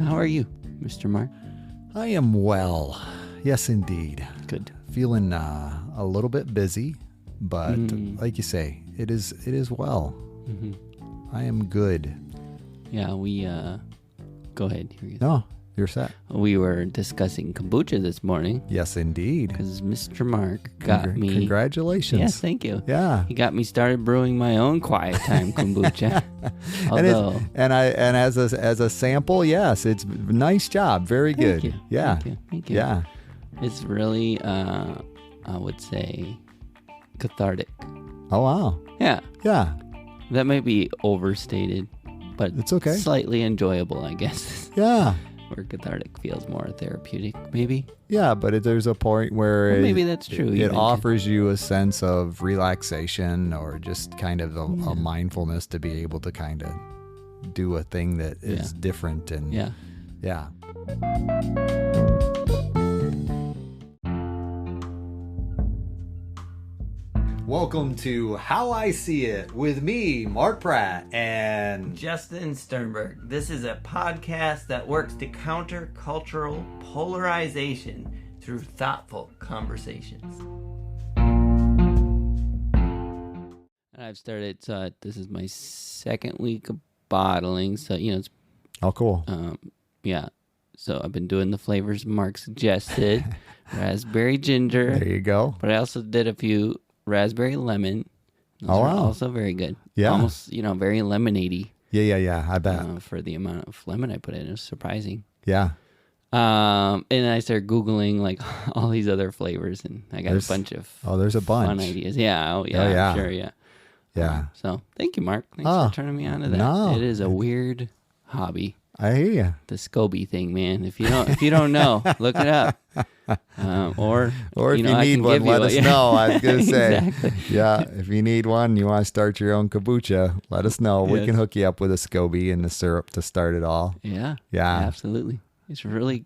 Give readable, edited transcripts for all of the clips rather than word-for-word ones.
How are you, Mr. Mark? I am well. Yes, indeed. Good. Feeling a little bit busy, but like you say, it is well. Mm-hmm. I am good. Yeah, we go ahead. No, you're set. We were discussing kombucha this morning Yes, indeed. because Mr. Mark got me. Congratulations. Yes, thank you. Yeah. He got me started brewing my own quiet time kombucha. Although, and as a sample, yes, it's nice job. Very good. Thank you. Yeah. Thank you. Yeah. It's really, I would say, cathartic. Oh wow. Yeah, Yeah. that may be overstated, but It's okay. Slightly enjoyable, I guess. Yeah. Where cathartic feels more therapeutic, maybe. Yeah, but there's a point where Well, maybe that's true. It even. offers you a sense of relaxation or just kind of a mindfulness to be able to kind of do a thing that is different and Yeah. yeah. Welcome to How I See It with me, Mark Pratt, and Justin Sternberg. This is a podcast that works to counter cultural polarization through thoughtful conversations. And I've started, so this is my second week of bottling. So, it's, oh, cool. yeah. So I've been doing the flavors Mark suggested. Raspberry ginger. There you go. But I also did a few raspberry lemon. Those Oh, are wow. also very good. Yeah. Almost, very lemonade-y. Yeah. I bet. For the amount of lemon I put in. It was surprising. Yeah. And I started Googling like all these other flavors, and I got a bunch of there's a bunch. fun ideas. Yeah. Oh, yeah. Oh, yeah. I'm sure. Yeah. Yeah. So thank you, Mark. Thanks Oh, for turning me on to that. no. It is a weird hobby. I hear you. The SCOBY thing, man. If you don't know, look it up. Or Or if you I need can one, give you let one. us know. I was going to say, Exactly. yeah, if you need one, you want to start your own kombucha, let us know. We Yes. can hook you up with a SCOBY and the syrup to start it all. Yeah. Yeah. Absolutely. It's really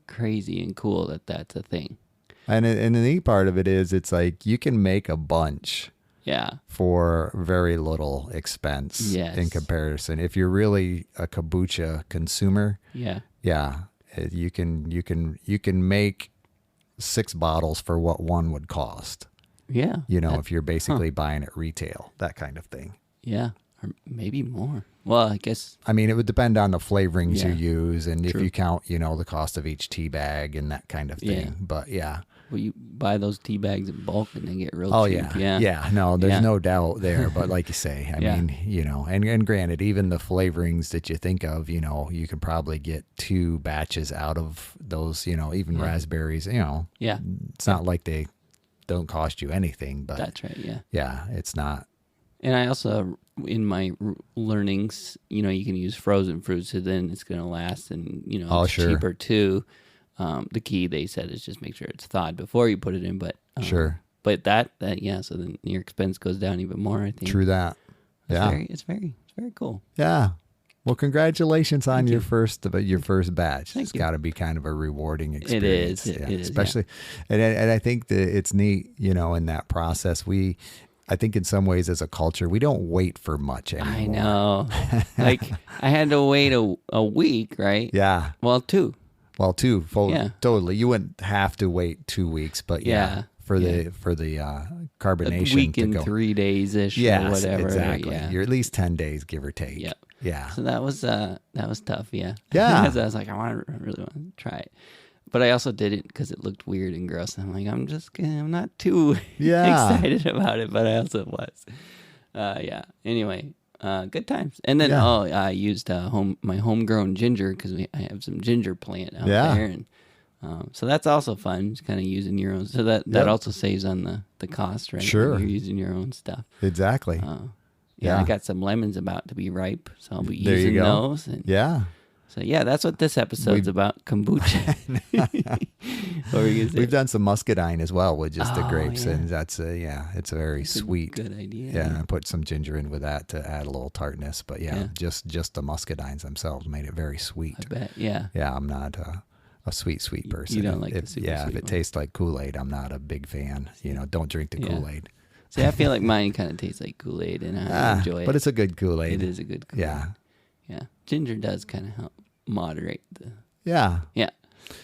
crazy and cool that that's a thing. And the neat part of it is it's like you can make a bunch Yeah. for very little expense Yes. in comparison. If you're really a kombucha consumer, Yeah. yeah, you can make 6 bottles for what one would cost. Yeah. If you're basically buying it retail, that kind of thing. Yeah. Or maybe more. Well, I guess. I mean, it would depend on the flavorings Yeah. you use and True. if you count, the cost of each tea bag and that kind of thing. Yeah. But yeah. Well, you buy those tea bags in bulk and they get real Oh cheap. yeah. Yeah. No, there's Yeah. no doubt there. But like you say, I Yeah. mean, and granted, even the flavorings that you think of, you could probably get 2 batches out of those, even raspberries, Yeah. it's not like they don't cost you anything, but That's right. Yeah. yeah, it's not. And I also, in my learnings, you can use frozen fruit, so then it's going to last, and Oh, it's sure. cheaper too. The key, they said, is just make sure it's thawed before you put it in. But Sure. But that yeah, so then your expense goes down even more. I think. True that. Yeah. It's very cool. Yeah. Well, congratulations on Thank your you. first batch. Thank it's you. got to be kind of a rewarding experience. It is, especially, and I think that it's neat, in that process. I think in some ways as a culture, we don't wait for much anymore. I know. Like I had to wait a week, right? Yeah. Well, 2. Well, Yeah. totally. You wouldn't have to wait 2 weeks, but Yeah. for the carbonation A week to and go. 3 days ish, or Yes, whatever. exactly. Yeah. You're at least 10 days, give or take. Yep. Yeah. So that was tough, yeah. Yeah. Because I was like, I really want to try it, but I also did it because it looked weird and gross. And I'm like, I'm not too Yeah. excited about it, but I also was. Yeah. Anyway, good times. And then Yeah. I used my homegrown ginger because I have some ginger plant out Yeah. there, and so that's also fun. Just kind of using your own. So that Yep. also saves on the cost, right? Sure. When you're using your own stuff. Exactly. Yeah, I Yeah. got some lemons about to be ripe, so I'll be There you using go. those. And Yeah. so yeah, that's what this episode's about, kombucha. What were you gonna say? We've done some muscadine as well with just the Oh, grapes, yeah. and it's a very sweet. Good idea. Yeah, I put some ginger in with that to add a little tartness, but Yeah. just the muscadines themselves made it very sweet. I bet. Yeah. Yeah, I'm not a sweet person. You don't like the if, super yeah, sweet if it one. tastes like Kool-Aid, I'm not a big fan. Don't drink the Yeah. Kool-Aid. See, I feel like mine kind of tastes like Kool-Aid, and I enjoy it. But it's a good Kool-Aid. It is a good Kool-Aid. Yeah. Yeah. Ginger does kind of help. moderate the. Yeah. Yeah.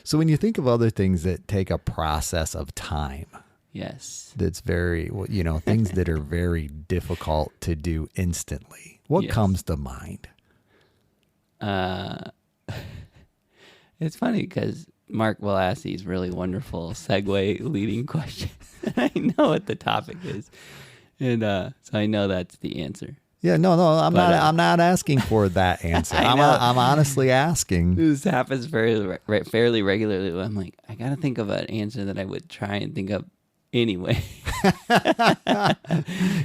So when you think of other things that take a process of time, Yes. that's very, things that are very difficult to do instantly, what Yes. comes to mind? It's funny because Mark will ask these really wonderful segue leading questions. I know what the topic is, and so I know that's the answer. Yeah, no, I'm But, not. I'm not asking for that answer. I I'm know. honestly asking. This happens fairly regularly. I'm like, I gotta think of an answer that I would try and think of anyway.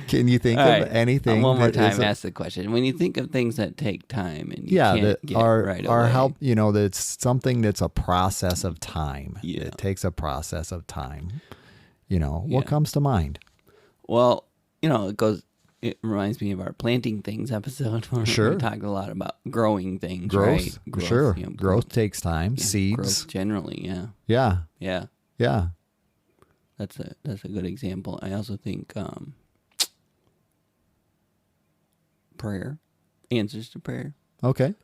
Can you think All of right. anything? One more that time, is ask the question. When you think of things that take time and you yeah, can't that get are right are away, help. That's something that's a process of time. Yeah. It takes a process of time. Yeah. What comes to mind? Well, it reminds me of our planting things episode where Sure. we talked a lot about growing things, Growth. right? Sure. you know, Growth takes time. yeah, Seeds. growth generally, yeah. Yeah. Yeah. Yeah. That's a good example. I also think prayer, answers to prayer. Okay.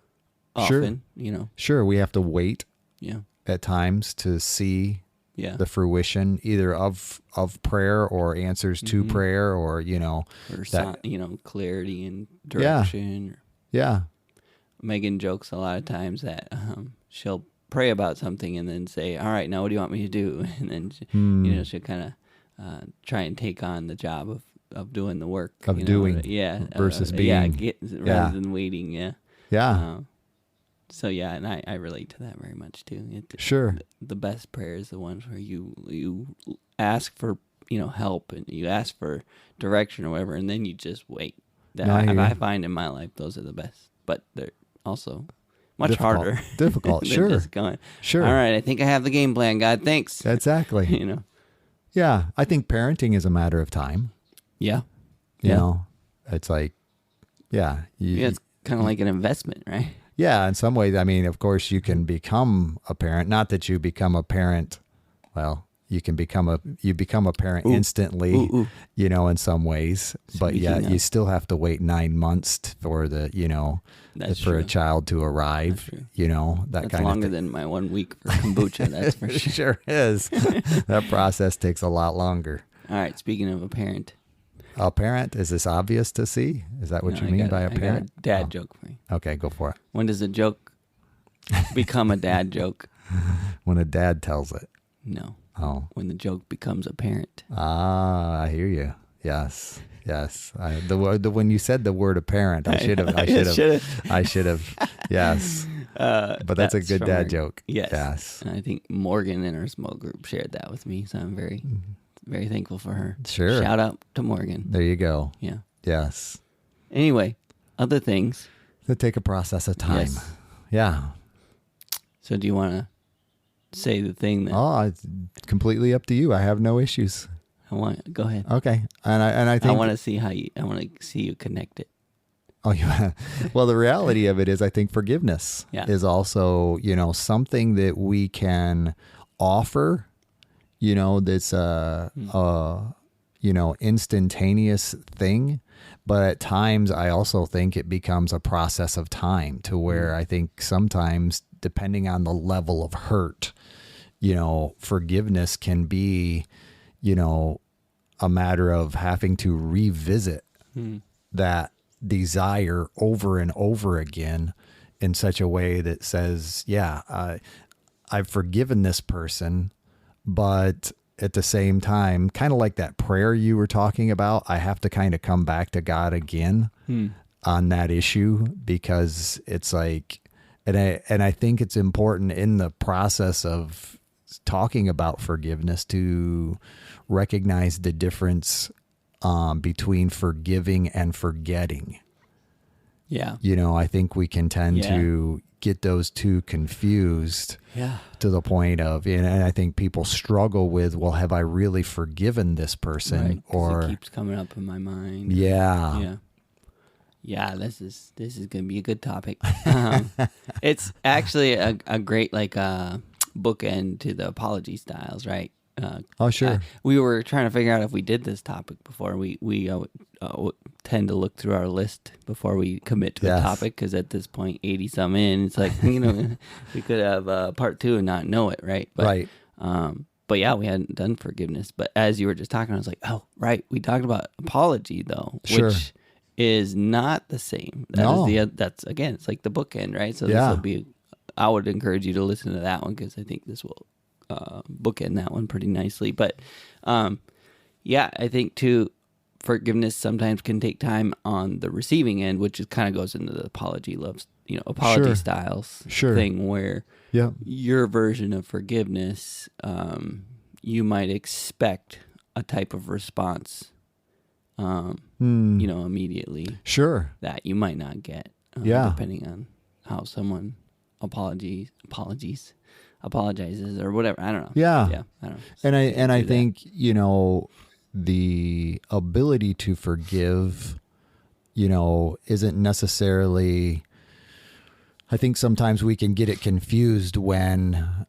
Often, Sure. Sure. We have to wait yeah. at times to see Yeah. the fruition either of prayer or answers to prayer or Or that- clarity and direction. yeah. Megan jokes a lot of times that she'll pray about something and then say, "All right, now what do you want me to do?" And then she'll kind of try and take on the job of doing the work Of doing versus being. rather than waiting. Yeah. So yeah, and I relate to that very much too. Sure. The best prayer is the ones where you ask for help and you ask for direction or whatever, and then you just wait. That No, I hear I you. find in my life those are the best, but they're also much Difficult. harder. Difficult, than sure. Just going, Sure. all right, I think I have the game plan, God. Thanks. Exactly. Yeah. I think parenting is a matter of time. Yeah. You Yeah. know, it's like, yeah. Yeah, it's kind of like an investment, right? Yeah, in some ways, I mean, of course, you can become a parent. Not that you become a parent. Well, you become a parent instantly. Ooh. In some ways, but yeah, Speaking you of- still have to wait 9 months for That's for a true. child to arrive. That's true. That That's kind longer of thing. than my 1 week for kombucha, that's for It sure. sure is. That process takes a lot longer. All right, speaking of a parent. A parent, is this obvious to see? Is that what No, you I mean got- by a I got parent? dad Oh, joke for you. Okay, go for it. When does a joke become a dad joke? When a dad tells it. No. Oh. When the joke becomes apparent. Ah, I hear you. Yes. When you said the word apparent, I should have. Yes. But that's a good from dad our- joke. Yes. Yes. And I think Morgan in our small group shared that with me, so I'm very, very thankful for her. Sure. Shout out to Morgan. There you go. Yeah. Yes. Anyway, other things. It'll take a process of time. Yes. Yeah. So do you want to say the thing that Oh, it's completely up to you. I have no issues. I want? Go ahead. Okay. And I I think want to see I want to see you connect it. Oh, yeah. Well, the reality of it is, I think forgiveness Yeah. is also, something that we can offer, that's instantaneous thing. But at times, I also think it becomes a process of time to where I think sometimes, depending on the level of hurt, forgiveness can be, a matter of having to revisit that desire over and over again in such a way that says, I've forgiven this person, but at the same time, kind of like that prayer you were talking about, I have to kind of come back to God again on that issue, because it's like, and I think it's important in the process of talking about forgiveness to recognize the difference between forgiving and forgetting. Yeah. I think we can tend to get those two confused Yeah. to the point of, and I think people struggle with, well, have I really forgiven this person? Right. 'Cause Or it keeps coming up in my mind. yeah. Yeah. Yeah, this is gonna be a good topic. It's actually a great bookend to the apology styles, right? Oh, sure. We were trying to figure out if we did this topic before. We tend to look through our list before we commit to a topic, because at this point, 80-some in, it's like, we could have part 2 and not know it, right? But, right. But yeah, we hadn't done forgiveness. But as you were just talking, I was like, oh, right. We talked about apology, though, Sure. which is not the same. That's, again, it's like the bookend, right? So this will be, I would encourage you to listen to that one, because I think this will bookend that one pretty nicely. But yeah, I think too, forgiveness sometimes can take time on the receiving end, which kind of goes into the apology Sure. styles Sure. thing, where your version of forgiveness, you might expect a type of response, immediately. Sure. That you might not get, depending on how someone apologizes or whatever. I don't know. Yeah. Yeah. I don't know. And I think, the ability to forgive, isn't necessarily, I think sometimes we can get it confused when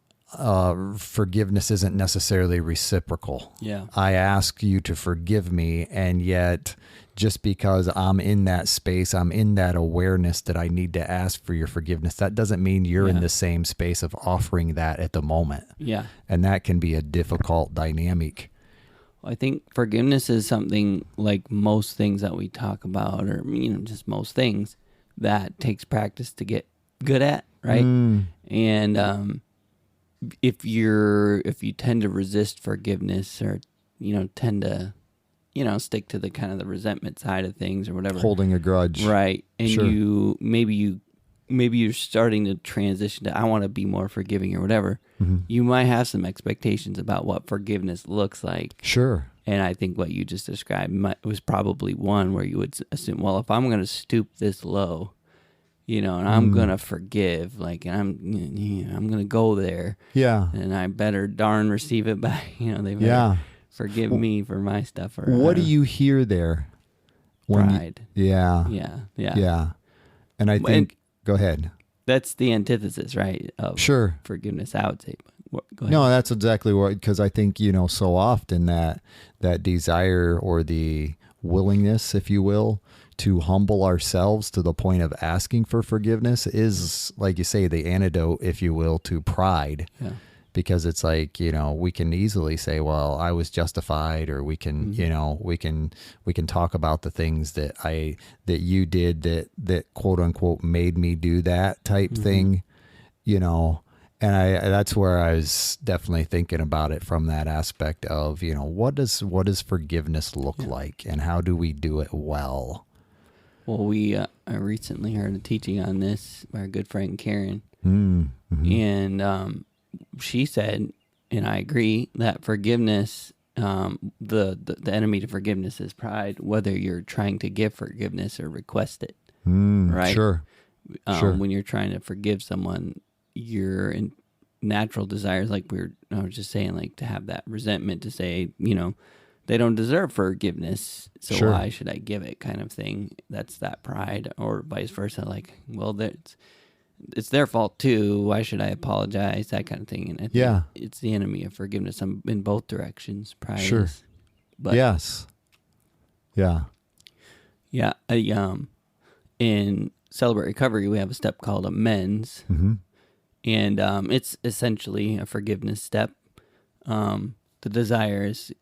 forgiveness isn't necessarily reciprocal. Yeah. I ask you to forgive me, and yet just because I'm in that space, I'm in that awareness that I need to ask for your forgiveness, that doesn't mean you're in the same space of offering that at the moment. Yeah. And that can be a difficult dynamic. I think forgiveness is something like most things that we talk about, or just most things, that takes practice to get good at, right? And if you tend to resist forgiveness, or tend to stick to the kind of the resentment side of things or whatever, holding a grudge, right? And Sure. maybe you're starting to transition to, I want to be more forgiving or whatever. You might have some expectations about what forgiveness looks like. Sure. And I think what you just described was probably one where you would assume, well, if I'm going to stoop this low, and I'm going to forgive, and I'm going to go there. Yeah. And I better darn receive it back. They better forgive me for my stuff. Or what do you hear there? Pride. Yeah. And I think, go ahead. That's the antithesis, right? Of Sure. forgiveness, I would say. Go ahead. No, that's exactly what, because I think, so often that desire, or the willingness, if you will, to humble ourselves to the point of asking for forgiveness is, like you say, the antidote, if you will, to pride. Yeah. Because it's like, we can easily say, well, I was justified, or we can, we can talk about the things that you did that quote unquote made me do that type thing, and that's where I was definitely thinking about it from that aspect of, what does forgiveness look like, and how do we do it well? Well, I recently heard a teaching on this by our good friend Karen, and she said, and I agree, that forgiveness, the enemy to forgiveness is pride, whether you're trying to give forgiveness or request it, right? Sure. When you're trying to forgive someone, your natural desires, I was just saying, to have that resentment, to say, they don't deserve forgiveness, so why should I give it, kind of thing. That's that pride, or vice versa. Well, it's their fault too. Why should I apologize? That kind of thing. And I think it's the enemy of forgiveness in both directions. Pride is. But yes. Yeah. Yeah. In Celebrate Recovery, we have a step called amends. And it's essentially a forgiveness step. The desire is,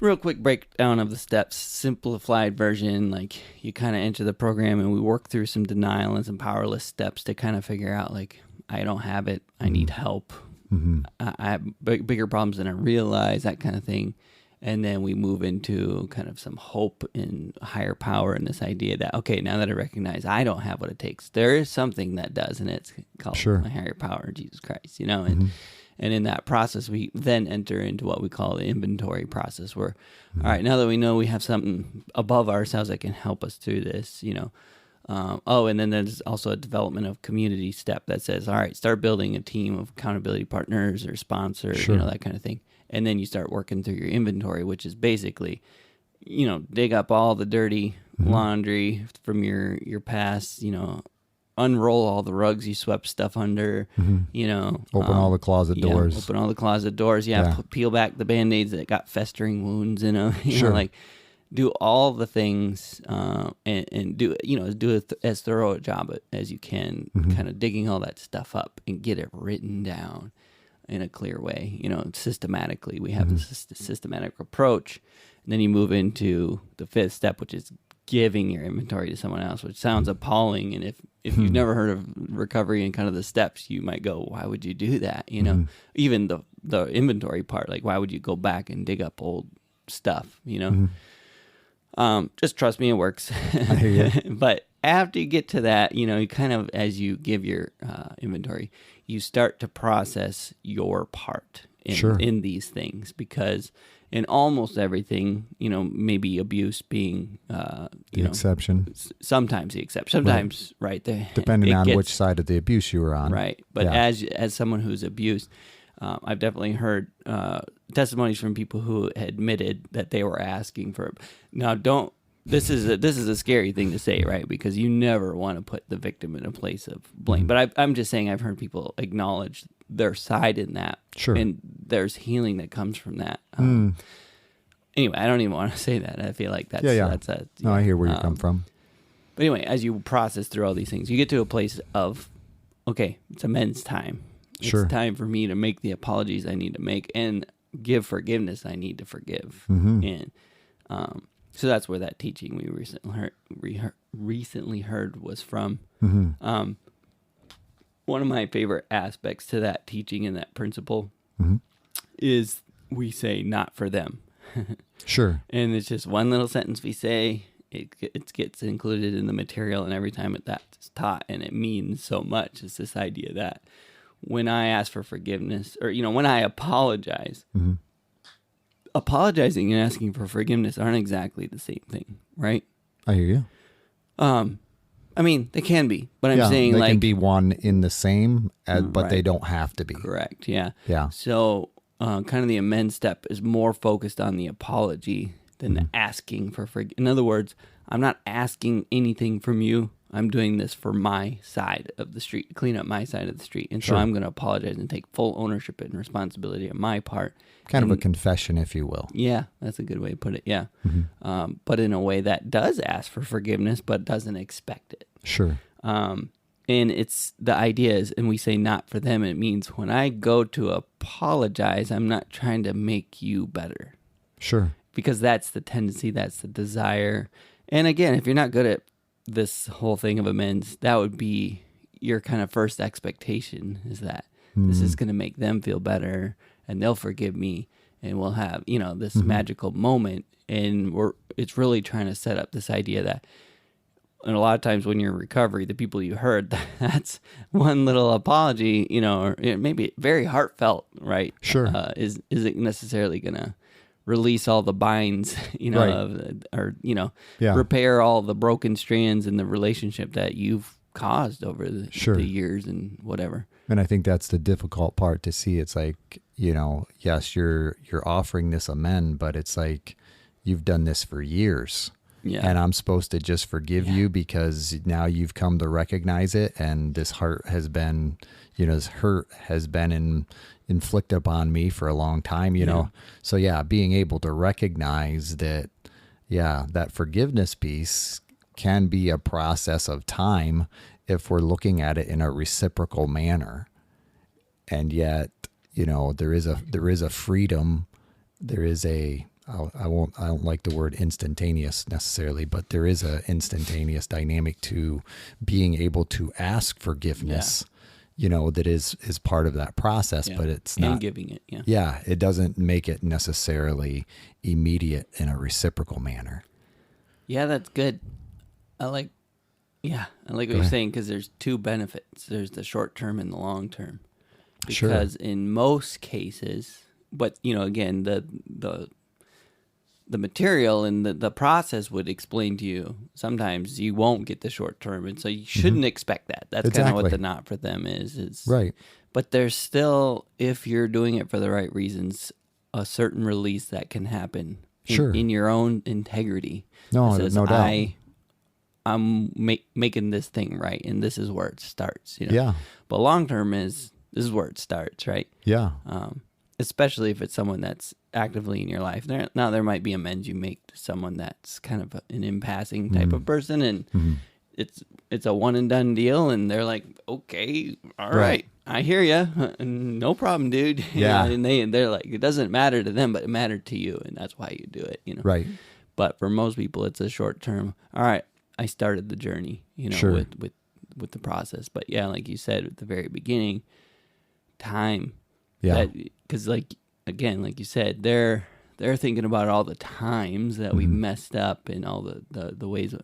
real quick breakdown of the steps, simplified version. You kind of enter the program, and we work through some denial and some powerless steps to kind of figure out, I don't have it, I need help, I have bigger problems than I realize, that kind of thing. And then we move into kind of some hope in higher power, and this idea that, okay, now that I recognize I don't have what it takes, there is something that does, and it's called my higher power, Jesus Christ, And in that process, we then enter into what we call the inventory process, where, all right, now that we know we have something above ourselves that can help us through this, and then there's also a development of community step that says, all right, start building a team of accountability partners or sponsors, that kind of thing. And then you start working through your inventory, which is basically, dig up all the dirty laundry from your past, unroll all the rugs you swept stuff under, you know. Open all the closet doors. Open all the closet doors. Yeah. Peel back the Band-Aids that got festering wounds in them. You know, like do all the things and do, you know, do as thorough a job as you can, kind of digging all that stuff up and get it written down in a clear way, you know, systematically. We have this systematic approach. And then you move into the fifth step, which is giving your inventory to someone else, which sounds appalling. And if you've never heard of recovery and kind of the steps, you might go, why would you do that? You know, even the inventory part, like why would you go back and dig up old stuff, you know? Just trust me, it works. I hear you. But after you get to that, you know, you kind of, as you give your inventory, you start to process your part in these things, because in almost everything, you know, maybe abuse being the exception. Sometimes the exception. Sometimes, right? Depending on which side of the abuse you were on. Right. But as someone who's abused, I've definitely heard testimonies from people who admitted that they were asking for. Now, this is a scary thing to say, right? Because you never want to put the victim in a place of blame. But I'm just saying, I've heard people acknowledge their side in that. Sure. And there's healing that comes from that. Anyway, I don't even want to say that. I feel like that's no, I hear where you come from. But anyway, as you process through all these things, you get to a place of, okay, it's amends time. It's time for me to make the apologies I need to make and give forgiveness I need to forgive. And so that's where that teaching we recently heard was from. One of my favorite aspects to that teaching and that principle is we say, not for them. Sure. And it's just one little sentence we say. It gets included in the material, and every time that's taught, and it means so much. It's this idea that when I ask for forgiveness, or, you know, when I apologize, apologizing and asking for forgiveness aren't exactly the same thing, right? I hear you. I mean, they can be, but I'm saying they like can be one in the same, but they don't have to be. Correct. Yeah. Yeah. So, kind of the amends step is more focused on the apology than the asking for forgiveness. In other words, I'm not asking anything from you. I'm doing this for my side of the street, clean up my side of the street. And so I'm going to apologize and take full ownership and responsibility on my part. Kind of a confession, if you will. Yeah, that's a good way to put it. Yeah. But in a way that does ask for forgiveness, but doesn't expect it. Sure. And it's the idea is, and we say not for them, it means when I go to apologize, I'm not trying to make you better. Sure. Because that's the tendency, that's the desire. And again, if you're not good at this whole thing of amends, that would be your kind of first expectation, is that this is going to make them feel better and they'll forgive me and we'll have, you know, this magical moment. And it's really trying to set up this idea that, and a lot of times when you're in recovery, the people you hurt, that's one little apology, you know, or maybe very heartfelt, right? Sure. Isn't necessarily going to release all the binds, you know, repair all the broken strands in the relationship that you've caused over the years and whatever. And I think that's the difficult part to see. It's like, you know, yes, you're offering this amend, but it's like you've done this for years. Yeah. And I'm supposed to just forgive you because now you've come to recognize it, and this heart has been, you know, this hurt has been inflicted upon me for a long time, you know? So being able to recognize that, that forgiveness piece can be a process of time if we're looking at it in a reciprocal manner. And yet, you know, there is a freedom, there is a, I don't like the word instantaneous necessarily, but there is a instantaneous dynamic to being able to ask forgiveness, you know, that is part of that process, but it's not giving it. Yeah. It doesn't make it necessarily immediate in a reciprocal manner. Yeah, that's good. I like what you're saying, because there's two benefits. There's the short term and the long term. Because in most cases, but you know, again, the material and the process would explain to you sometimes you won't get the short term, and so you shouldn't expect that. That's kind of what the not for them is. Right. But there's still, if you're doing it for the right reasons, a certain release that can happen in your own integrity. No doubt. I'm making this thing right, and this is where it starts. You know? Yeah. But long term this is where it starts, right? Yeah. Especially if it's someone that's actively in your life. There might be amends you make to someone that's kind of an impassing type of person, and it's a one and done deal, and they're like, okay, all right, I hear you, no problem, dude. Yeah. You know, and they're like, it doesn't matter to them, but it mattered to you, and that's why you do it. You know, Right. But for most people, it's a short term. All right, I started the journey. You know, Sure. with the process. But yeah, like you said at the very beginning, time. Yeah. Because like you said, they're thinking about all the times that we messed up and all the ways,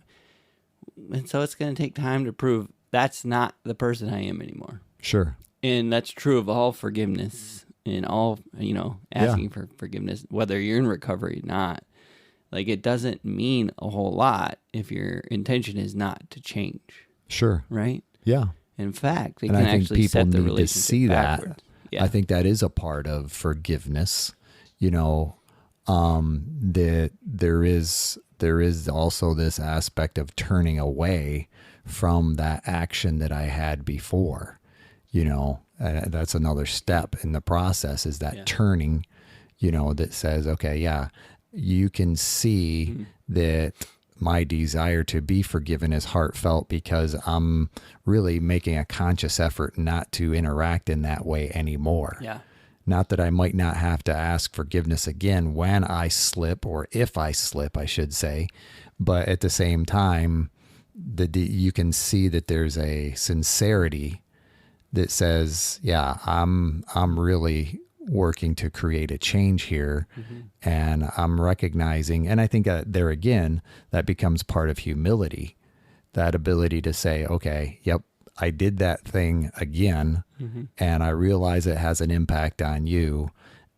and so it's going to take time to prove that's not the person I am anymore. Sure. And that's true of all forgiveness and all, you know, asking for forgiveness, whether you're in recovery or not. Like, it doesn't mean a whole lot if your intention is not to change, Sure. right? Yeah. In fact, it And can I think actually people set the need to relationship see backwards. that. Yeah. I think that is a part of forgiveness. You know, that there is also this aspect of turning away from that action that I had before. You know, that's another step in the process, is that turning, you know, that says, okay, yeah, you can see that my desire to be forgiven is heartfelt because I'm really making a conscious effort not to interact in that way anymore. Yeah. Not that I might not have to ask forgiveness again when I slip, or if I slip, I should say. But at the same time, you can see that there's a sincerity that says, yeah, I'm really working to create a change here. And I'm recognizing, and I think there again, that becomes part of humility, that ability to say, okay, yep, I did that thing again, and I realize it has an impact on you.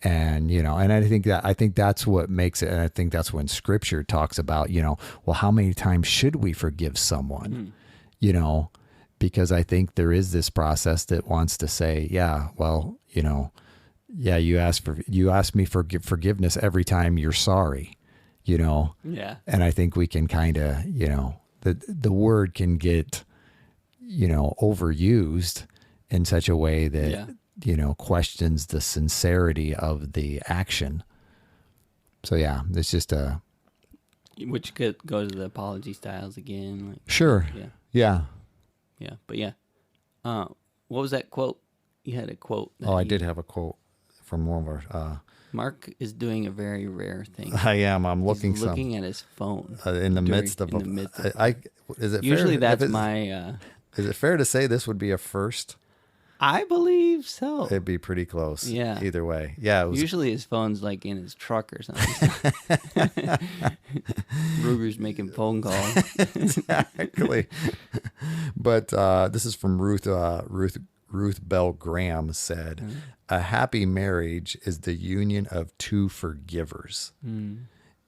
And, you know, and I think that's what makes it. And I think that's when Scripture talks about, you know, well, how many times should we forgive someone? You know, because I think there is this process that wants to say, yeah, well, you know, yeah, you ask me for forgiveness every time you're sorry, you know? Yeah. And I think we can kind of, you know, the word can get, you know, overused in such a way that, you know, questions the sincerity of the action. So yeah, it's just Which could go to the apology styles again. Like, sure. Yeah. But yeah. What was that quote? You had a quote. I did have a quote from one of our. Mark is doing a very rare thing. I am. I'm looking. He's looking at his phone in the midst of. Is it usually fair, that's my. Is it fair to say this would be a first? I believe so. It'd be pretty close. Yeah. Either way. Yeah. Usually his phone's like in his truck or something. Ruger's making phone calls. Exactly. But this is from Ruth Bell Graham said, a happy marriage is the union of two forgivers.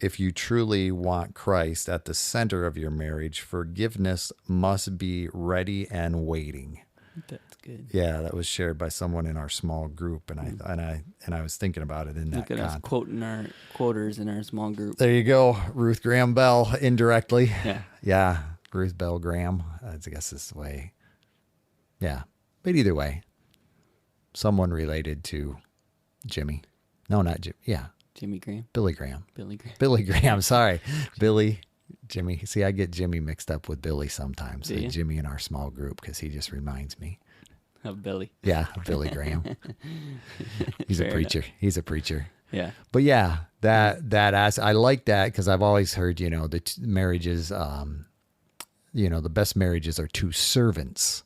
If you truly want Christ at the center of your marriage, forgiveness must be ready and waiting. That's good. Yeah, that was shared by someone in our small group, and I was thinking about it in that context. Look at us quoting our quoters in our small group. There you go, Ruth Graham Bell, indirectly. Yeah, Ruth Bell Graham. I guess this way. Yeah, but either way, someone related to Jimmy. No, not Jimmy. Yeah, Jimmy Graham. Billy Graham. Billy Graham. Sorry, Billy. Jimmy. See, I get Jimmy mixed up with Billy sometimes. Jimmy in our small group, because he just reminds me of Billy. Yeah, Billy Graham. He's a preacher. Enough. He's a preacher. Yeah. But yeah, I like that, because I've always heard, you know, that marriages, you know, the best marriages are two servants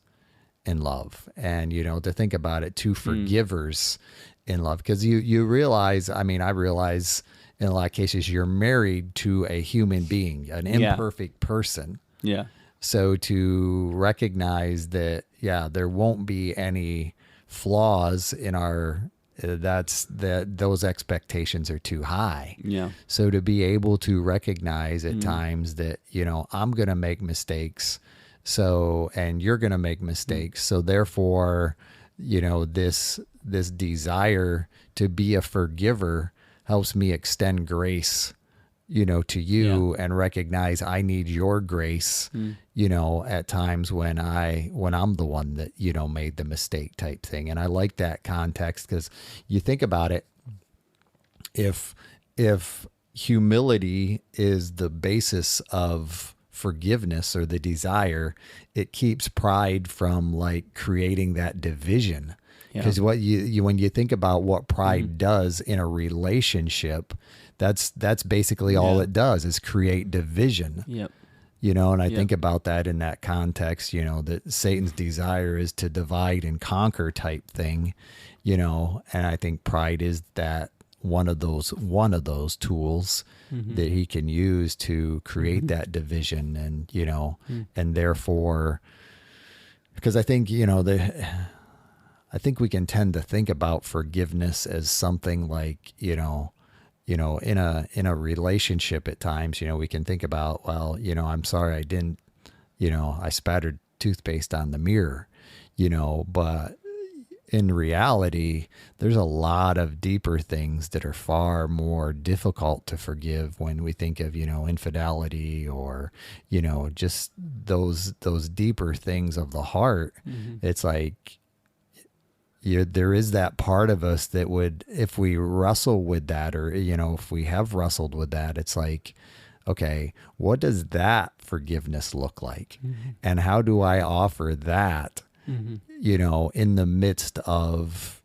in love, and you know, to think about it, two forgivers in love, because you realize. I mean, I realize. In a lot of cases, you're married to a human being, an imperfect person. Yeah. So to recognize that, there won't be any flaws in our, those expectations are too high. Yeah. So to be able to recognize at times that, you know, I'm going to make mistakes. And you're going to make mistakes. So therefore, you know, this desire to be a forgiver helps me extend grace to you and recognize I need your grace, at times when I'm the one that, made the mistake type thing. And I like that context, because you think about it, if humility is the basis of forgiveness or the desire, it keeps pride from like creating that division. Because what you when you think about what pride does in a relationship, that's basically all it does is create division. Yep. And I think about that in that context, that Satan's desire is to divide and conquer type thing, and I think pride is that one of those tools that he can use to create that division. And, and therefore, because I think, I think we can tend to think about forgiveness as something like, in a relationship at times, we can think about, well, I'm sorry I didn't, I spattered toothpaste on the mirror, but in reality, there's a lot of deeper things that are far more difficult to forgive when we think of, infidelity or, just those deeper things of the heart. It's like, there is that part of us that would, if we wrestle with that, or, if we have wrestled with that, it's like, okay, what does that forgiveness look like? And how do I offer that, in the midst of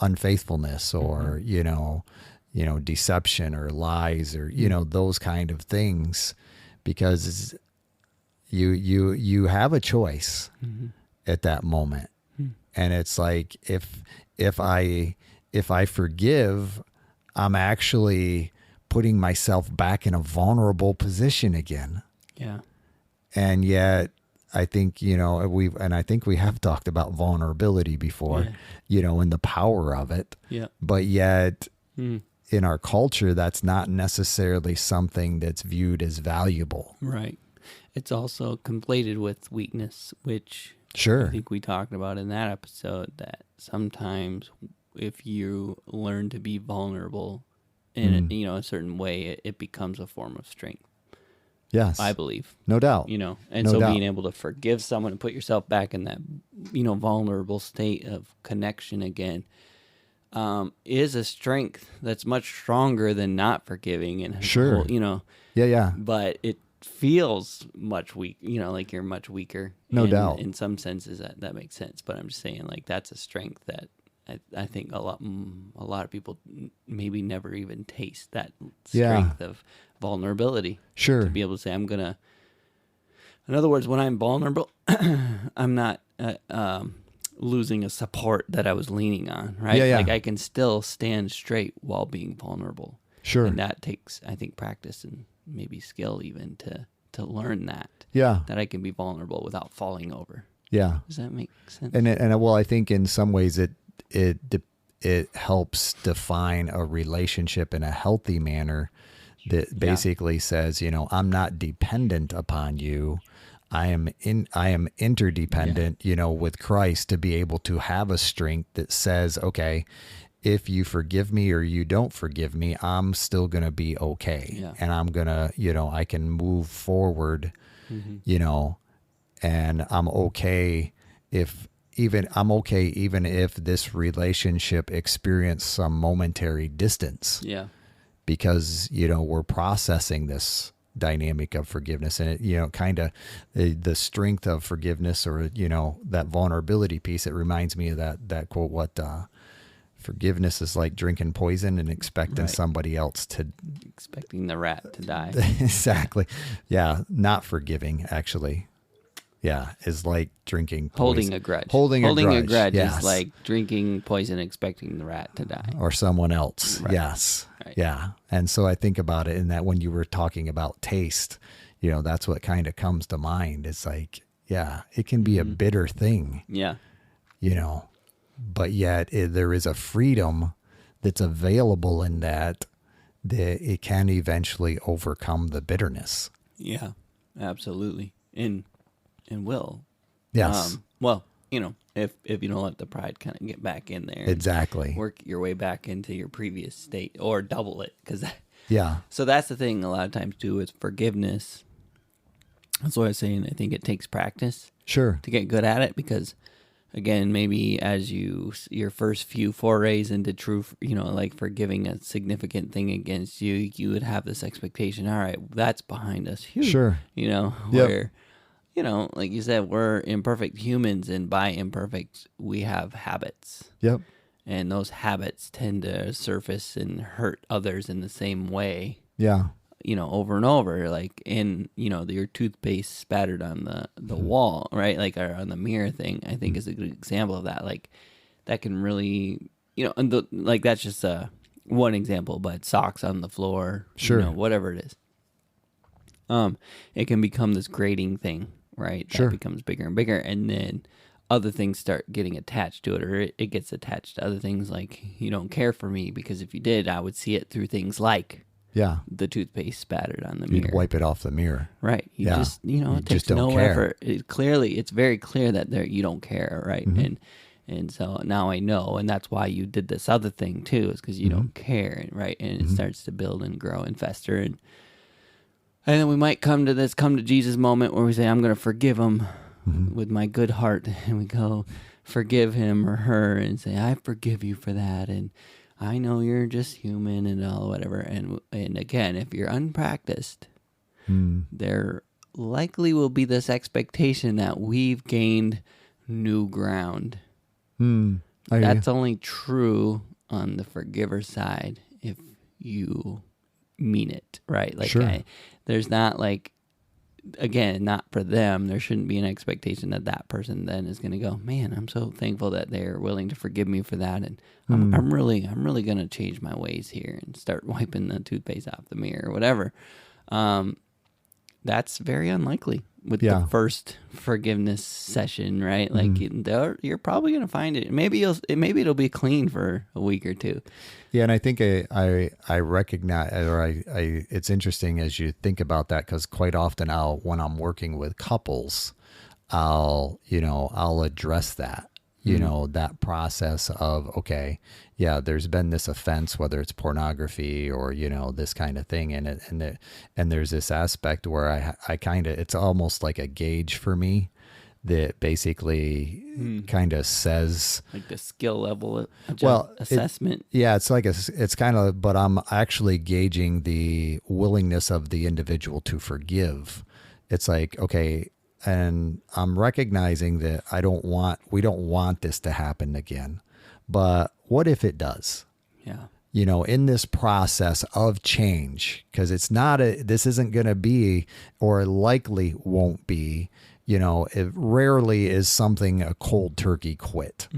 unfaithfulness or, deception or lies or, those kind of things, because you have a choice at that moment. And it's like, if I forgive, I'm actually putting myself back in a vulnerable position again. Yeah. And yet I think, I think we have talked about vulnerability before, and the power of it. Yeah. But yet in our culture, that's not necessarily something that's viewed as valuable. Right. It's also conflated with weakness, which Sure. I think we talked about in that episode, that sometimes if you learn to be vulnerable in a certain way, it becomes a form of strength. Yes. I believe. No doubt. And No so doubt. being able to forgive someone and put yourself back in that, vulnerable state of connection again, is a strength that's much stronger than not forgiving. And Sure. Yeah. But it feels much weak, like you're much weaker. No doubt. In some senses that makes sense. But I'm just saying, like, that's a strength that I think a lot of people maybe never even taste, that strength of vulnerability. Sure. To be able to say, in other words, when I'm vulnerable, I'm not losing a support that I was leaning on, right? Yeah. Like I can still stand straight while being vulnerable. Sure. And that takes, I think, practice and maybe skill even to learn that. Yeah. That I can be vulnerable without falling over. Yeah. Does that make sense? And I think in some ways it helps define a relationship in a healthy manner that basically says, I'm not dependent upon you. I am interdependent, with Christ, to be able to have a strength that says, okay, if you forgive me or you don't forgive me, I'm still going to be okay. Yeah. And I'm going to, I can move forward, and I'm okay even if this relationship experienced some momentary distance. Yeah. Because, we're processing this dynamic of forgiveness, and it, kind of the strength of forgiveness, or, that vulnerability piece. It reminds me of that quote, forgiveness is like drinking poison and expecting somebody else to... Expecting the rat to die. Exactly. Yeah. Not forgiving, actually. Yeah. Is like drinking poison. Holding a grudge. Holding a grudge, yes. Is like drinking poison, expecting the rat to die. Or someone else. Right. Yes. Right. Yeah. And so I think about it in that when you were talking about taste, that's what kind of comes to mind. It's like, yeah, it can be a bitter thing. Yeah. But yet there is a freedom that's available in that it can eventually overcome the bitterness. Yeah, absolutely. And will. Yes. If you don't let the pride kind of get back in there. Exactly. Work your way back into your previous state, or double it, because Yeah. So that's the thing a lot of times too, is forgiveness. That's what I was saying. I think it takes practice Sure. to get good at it, because again, maybe as your first few forays into true, like forgiving a significant thing against you, you would have this expectation, all right, that's behind us. Phew. Sure. Where, like you said, we're imperfect humans, and by imperfect, we have habits. Yep. And those habits tend to surface and hurt others in the same way. Yeah. Over and over, like in, your toothpaste spattered on the wall, right? Like, or on the mirror thing, I think is a good example of that. Like, that can really, and like, that's just one example, but socks on the floor, Sure. Whatever it is. It can become this grating thing, right? Sure. That becomes bigger and bigger, and then other things start getting attached to it, or it gets attached to other things. Like, you don't care for me because if you did, I would see it through things like the toothpaste spattered on the mirror. You'd wipe it off the mirror. Right. You just, it takes don't no care. effort. It's very clear that you don't care, right? Mm-hmm. And so now I know, and that's why you did this other thing too, is because you don't care, right? And it starts to build and grow and fester, and then we might come to Jesus moment where we say, I'm going to forgive him with my good heart, and we go forgive him or her and say, I forgive you for that, and I know you're just human and all whatever. And again, if you're unpracticed, there likely will be this expectation that we've gained new ground. That's only true on the forgiver side if you mean it, right? Like, sure. There's not like, again, not for them, there shouldn't be an expectation that person then is going to go, man, I'm so thankful that they're willing to forgive me for that, and I'm really going to change my ways here and start wiping the toothpaste off the mirror or whatever. That's very unlikely with the first forgiveness session, right? Like, you're probably going to find it. Maybe it'll be clean for a week or two. Yeah, and I think I recognize, or I it's interesting as you think about that, because quite often when I'm working with couples, I'll address that, that process of, okay, yeah, there's been this offense, whether it's pornography or, this kind of thing. And there's this aspect where I kind of, it's almost like a gauge for me that basically kind of says, like the skill level assessment. It's kind of, but I'm actually gauging the willingness of the individual to forgive. It's like, okay, and I'm recognizing that we don't want this to happen again, but what if it does? Yeah. In this process of change, because this isn't going to be, or likely won't be, it rarely is something a cold turkey quit,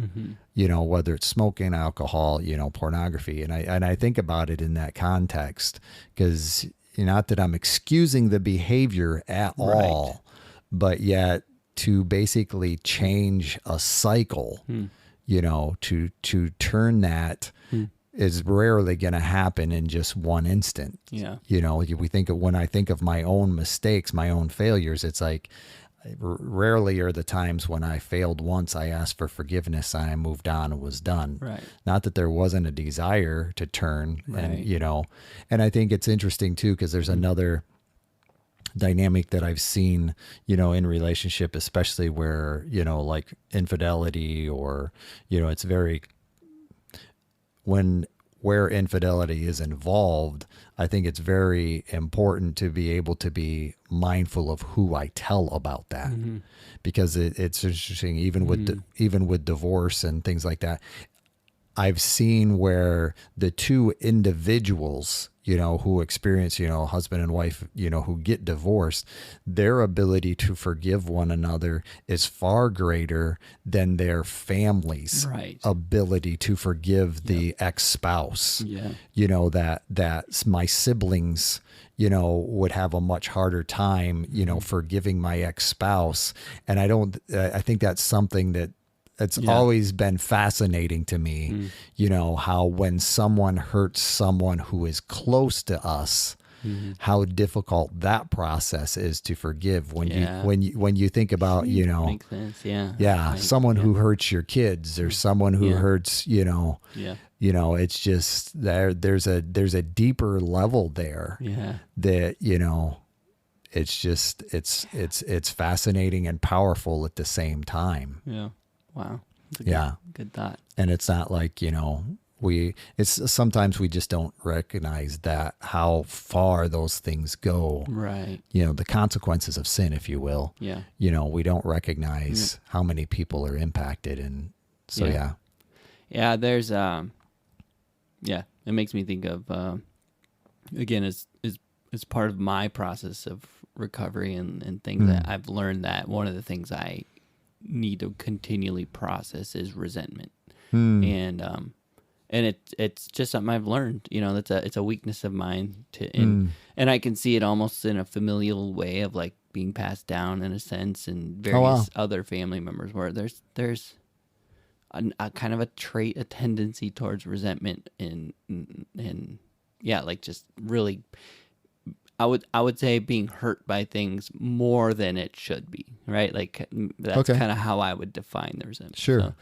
whether it's smoking, alcohol, pornography. And I think about it in that context, because not that I'm excusing the behavior at all, but yet to basically change a cycle, to turn that is rarely going to happen in just one instant. Yeah. When I think of my own mistakes, my own failures, it's like, rarely are the times when I failed once, I asked for forgiveness and I moved on and was done. Right. Not that there wasn't a desire to turn, right. And I think it's interesting too, because there's another dynamic that I've seen, in relationship, especially where, like infidelity or, it's very, where infidelity is involved, I think it's very important to be able to be mindful of who I tell about that, because it's interesting, even with divorce and things like that. I've seen where the two individuals, who experience, husband and wife, who get divorced, their ability to forgive one another is far greater than their family's ability to forgive the ex-spouse. Yeah. That my siblings, would have a much harder time, forgiving my ex-spouse. And I think that's something that, it's always been fascinating to me, how when someone hurts someone who is close to us, how difficult that process is to forgive when Yeah. when you think about, Makes sense. Yeah. Right. someone who hurts your kids or someone who Yeah. hurts, Yeah. it's just there's a deeper level there Yeah. that, it's just, it's fascinating and powerful at the same time. Yeah. Wow. That's a Yeah. Good thought. And it's not like, it's sometimes we just don't recognize that how far those things go, Right. the consequences of sin, if you will, Yeah. we don't recognize how many people are impacted. And so, Yeah. Yeah. There's, it makes me think of, again, as part of my process of recovery and things that I've learned that one of the things I need to continually process is resentment. And it's just something I've learned, it's a weakness of mine and I can see it almost in a familial way of like being passed down in a sense, and various other family members where there's a kind of a trait, a tendency towards resentment and like just really, I would say being hurt by things more than it should be, right? Like that's kind of how I would define the resentment. Sure. So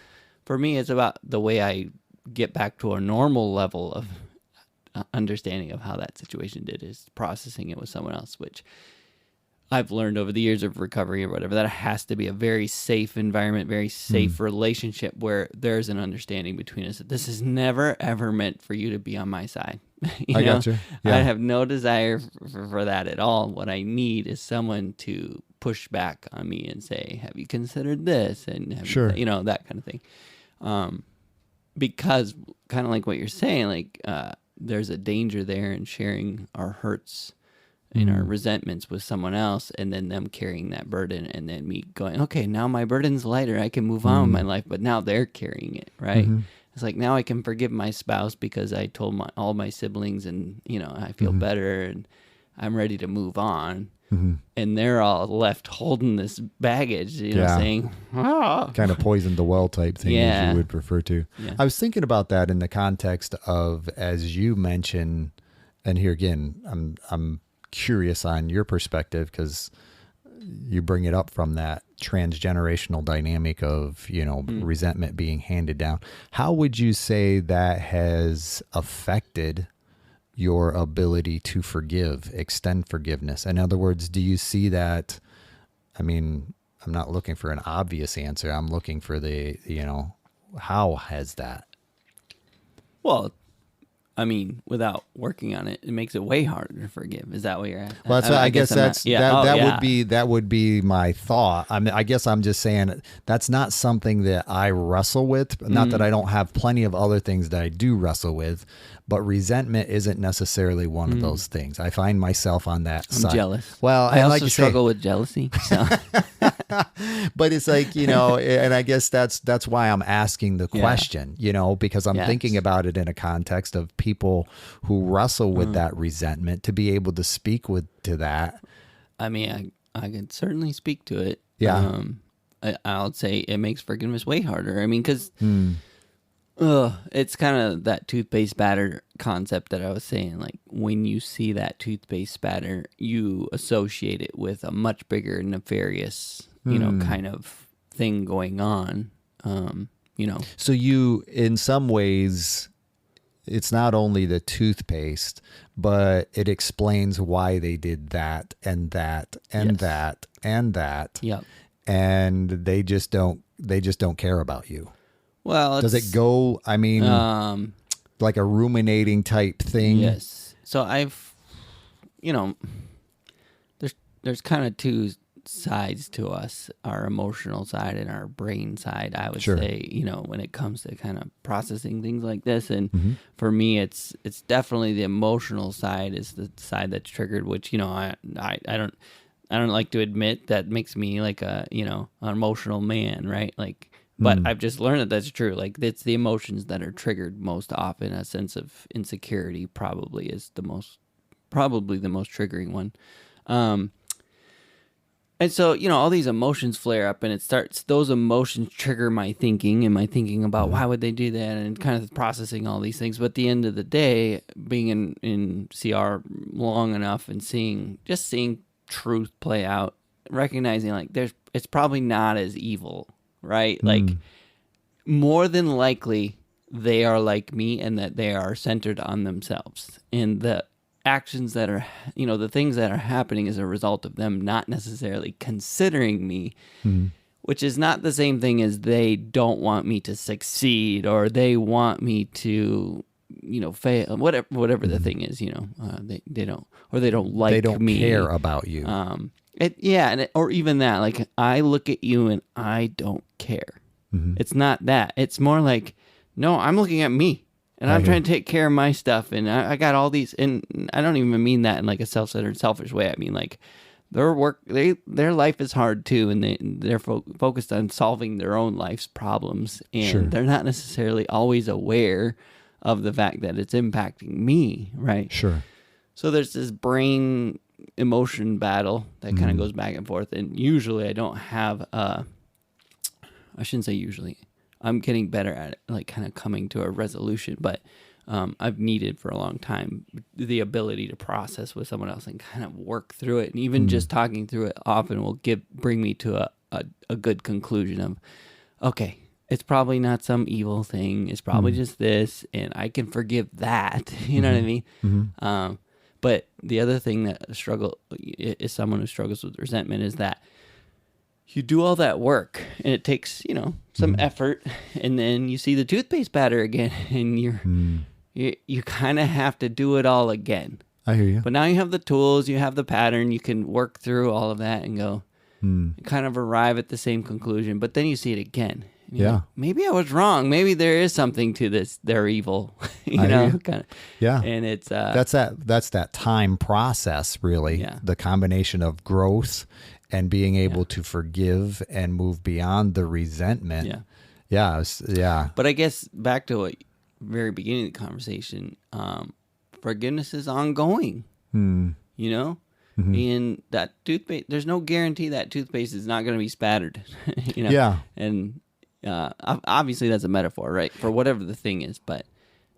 for me, it's about the way I get back to a normal level of understanding of how that situation is processing it with someone else, which I've learned over the years of recovery or whatever, that it has to be a very safe environment, very safe relationship where there's an understanding between us that this is never, ever meant for you to be on my side. I got you. Yeah. I have no desire for that at all. What I need is someone to push back on me and say, have you considered this? And have you, that kind of thing. Because kind of like what you're saying, like there's a danger there in sharing our hurts and our resentments with someone else, and then them carrying that burden, and then me going, okay, now my burden's lighter, I can move on with my life, but now they're carrying it, right? It's like, now I can forgive my spouse because I told all my siblings, and I feel better, and I'm ready to move on. And they're all left holding this baggage, saying, kind of poisoned the well type thing, as you would prefer to. Yeah. I was thinking about that in the context of, as you mentioned, and here again, I'm curious on your perspective, because you bring it up from that transgenerational dynamic of, resentment being handed down. How would you say that has affected your ability to forgive, extend forgiveness? In other words, do you see that? I mean, I'm not looking for an obvious answer. I'm looking for the, how has that? Well, I mean, without working on it, it makes it way harder to forgive. Is that what you're at? Well, that's I guess that would be my thought. I mean, I guess I'm just saying that's not something that I wrestle with. Not that I don't have plenty of other things that I do wrestle with, but resentment isn't necessarily one of those things. I find myself on that side. I'm jealous. Well, I also like struggle with jealousy. So. But it's like, and I guess that's why I'm asking the question, because I'm thinking about it in a context of people who wrestle with that resentment, to be able to speak to that. I mean, I could certainly speak to it. Yeah. I would say it makes forgiveness way harder. I mean, because it's kind of that toothpaste spatter concept that I was saying. Like, when you see that toothpaste spatter, you associate it with a much bigger nefarious, kind of thing going on. So you, in some ways, it's not only the toothpaste, but it explains why they did that and that and that and that. Yep. And they just don't care about you. Well, does it go, I mean, like a ruminating type thing? Yes. So I've, there's kind of two sides to us, our emotional side and our brain side, I would say, when it comes to kind of processing things like this. And for me, it's definitely the emotional side is the side that's triggered, which, I don't like to admit. That makes me like a, an emotional man, right? Like, but I've just learned that that's true. Like, it's the emotions that are triggered most often. A sense of insecurity probably is the most triggering one. And so, all these emotions flare up, and those emotions trigger my thinking and my thinking about why would they do that, and kind of processing all these things. But at the end of the day, being in CR long enough and seeing truth play out, recognizing like it's probably not as evil, right? Like more than likely they are like me, and that they are centered on themselves, and the actions that are, the things that are happening as a result of them not necessarily considering me, which is not the same thing as they don't want me to succeed, or they want me to, fail, whatever the thing is, they don't, or they don't like me. They don't care about you. Or even that, like I look at you and I don't care. It's not that. It's more like, no, I'm looking at me. And I'm trying to take care of my stuff, and I got all these, and I don't even mean that in like a self-centered, selfish way. I mean like their life is hard too, and they're focused on solving their own life's problems, and they're not necessarily always aware of the fact that it's impacting me, right? Sure. So there's this brain emotion battle that kind of goes back and forth, and usually I don't have I shouldn't say usually. I'm getting better at it, like kind of coming to a resolution, but I've needed for a long time the ability to process with someone else and kind of work through it. And even just talking through it often will bring me to a good conclusion of, okay, it's probably not some evil thing. It's probably just this, and I can forgive that. You know what I mean? But the other thing that is someone who struggles with resentment is that you do all that work, and it takes, some effort, and then you see the toothpaste batter again, and you kind of have to do it all again. I hear you. But now you have the tools, you have the pattern, you can work through all of that and go, kind of arrive at the same conclusion, but then you see it again. Yeah. Like, maybe I was wrong. Maybe there is something to this. They're evil, kind of. Yeah. And it's that's that time process, really. Yeah. The combination of growth and being able to forgive and move beyond the resentment. Yeah. But I guess back to what very beginning of the conversation, forgiveness is ongoing. And that toothpaste, there's no guarantee that toothpaste is not going to be spattered. Yeah. And obviously that's a metaphor, right? For whatever the thing is, but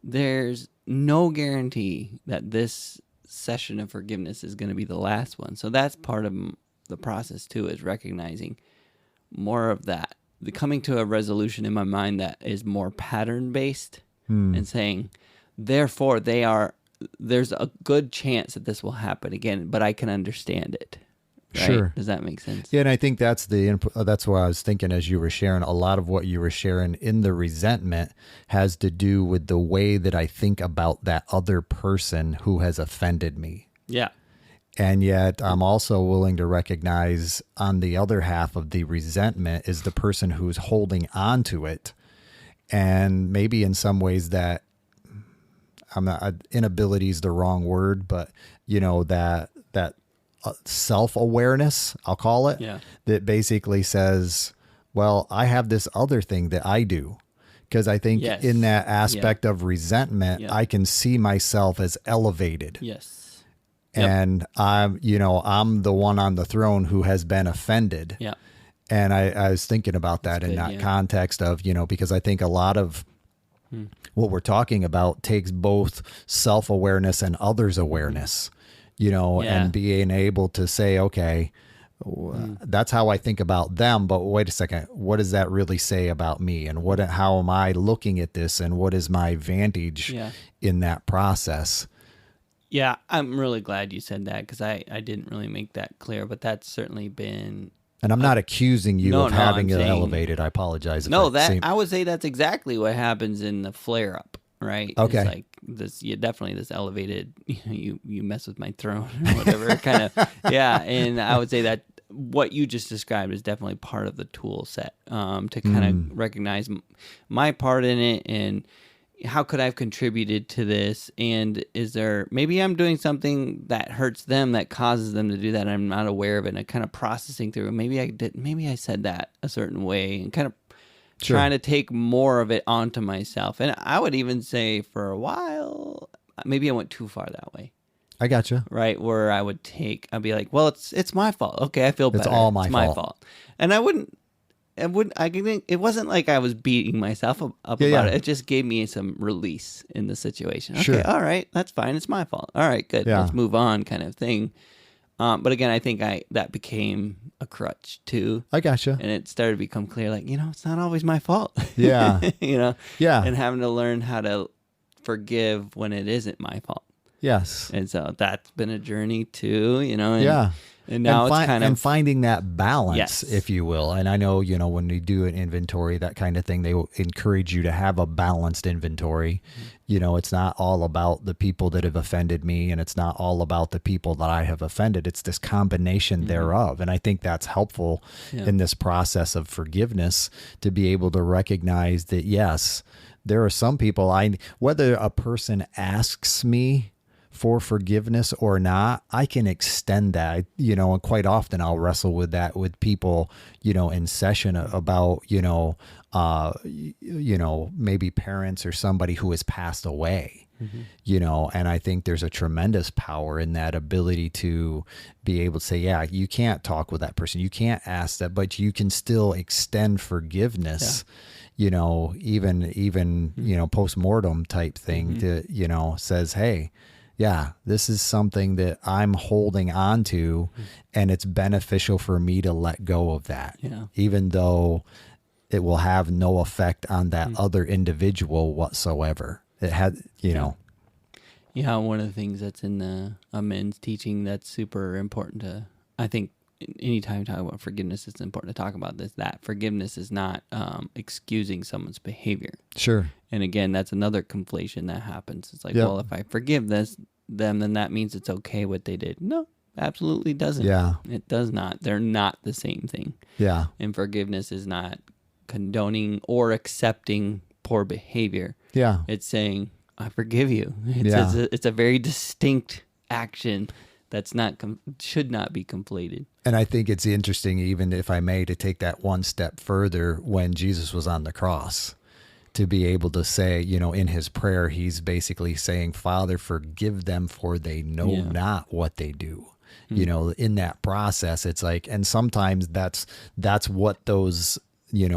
there's no guarantee that this session of forgiveness is going to be the last one. So that's part of the process too, is recognizing more of that, the coming to a resolution in my mind that is more pattern based, and saying, therefore there's a good chance that this will happen again, but I can understand it. Right? Sure. Does that make sense? Yeah, and I think that's that's what I was thinking as you were sharing. A lot of what you were sharing in the resentment has to do with the way that I think about that other person who has offended me. Yeah. And yet I'm also willing to recognize on the other half of the resentment is the person who's holding on to it. And maybe in some ways that inability is the wrong word, but that self-awareness, I'll call it, that basically says, well, I have this other thing that I do. Because I think in that aspect of resentment, I can see myself as elevated. Yes. And I'm the one on the throne who has been offended. Yeah. And I was thinking about that in that context of, because I think a lot of what we're talking about takes both self-awareness and others' awareness, and being able to say, okay, that's how I think about them. But wait a second, what does that really say about me? And how am I looking at this? And what is my vantage in that process? Yeah, I'm really glad you said that, because I didn't really make that clear, but that's certainly been... And I'm not accusing you of having it elevated. I apologize. I would say that's exactly what happens in the flare-up, right? Okay. It's like this, definitely this elevated, you mess with my throne or whatever, kind of, and I would say that what you just described is definitely part of the tool set to kind of recognize my part in it, and how could I have contributed to this? And maybe I'm doing something that hurts them, that causes them to do that, and I'm not aware of it, and kind of processing through it. Maybe I said that a certain way, and kind of trying to take more of it onto myself. And I would even say for a while, maybe I went too far that way. I gotcha. right? Where I'd be like, well, it's my fault. Okay, I feel better. all my it's my fault. fault. And I think it wasn't like I was beating myself up about yeah. it. It just gave me some release in the situation. Okay, Sure. all right, that's fine. It's my fault. All right, good. Yeah. Let's move on, kind of thing. But again, I think that became a crutch too, I gotcha. and it started to become clear, like, it's not always my fault. Yeah. Yeah. and having to learn how to forgive when it isn't my fault. Yes. And so that's been a journey too, and, Yeah. And now it's kind of and finding that balance, Yes. if you will. And I know, when we do an inventory, that kind of thing, they will encourage you to have a balanced inventory. It's not all about the people that have offended me, and it's not all about the people that I have offended. It's this combination thereof. And I think that's helpful in this process of forgiveness, to be able to recognize that, yes, there are some people, whether a person asks me for forgiveness or not, I can extend that, and quite often I'll wrestle with that with people, in session about, maybe parents or somebody who has passed away, and I think there's a tremendous power in that ability to be able to say, yeah, you can't talk with that person. You can't ask that, but you can still extend forgiveness. Even post-mortem type thing to, says, hey, yeah, this is something that I'm holding on to, and it's beneficial for me to let go of that, even though it will have no effect on that other individual whatsoever. It had, Yeah, one of the things that's in the men's teaching that's super important to, I think, anytime you talk about forgiveness, it's important to talk about this, that forgiveness is not excusing someone's behavior. Sure. And again, that's another conflation that happens. It's like, well, if I forgive them, then that means it's okay what they did. No, absolutely doesn't. Yeah. It does not. They're not the same thing. Yeah. And forgiveness is not condoning or accepting poor behavior. Yeah. It's saying, I forgive you. It's a very distinct action that's should not be conflated. And I think it's interesting, even if I may, to take that one step further, when Jesus was on the cross, to be able to say, in his prayer, he's basically saying, Father, forgive them, for they know not what they do. In that process, it's like, and sometimes that's what those,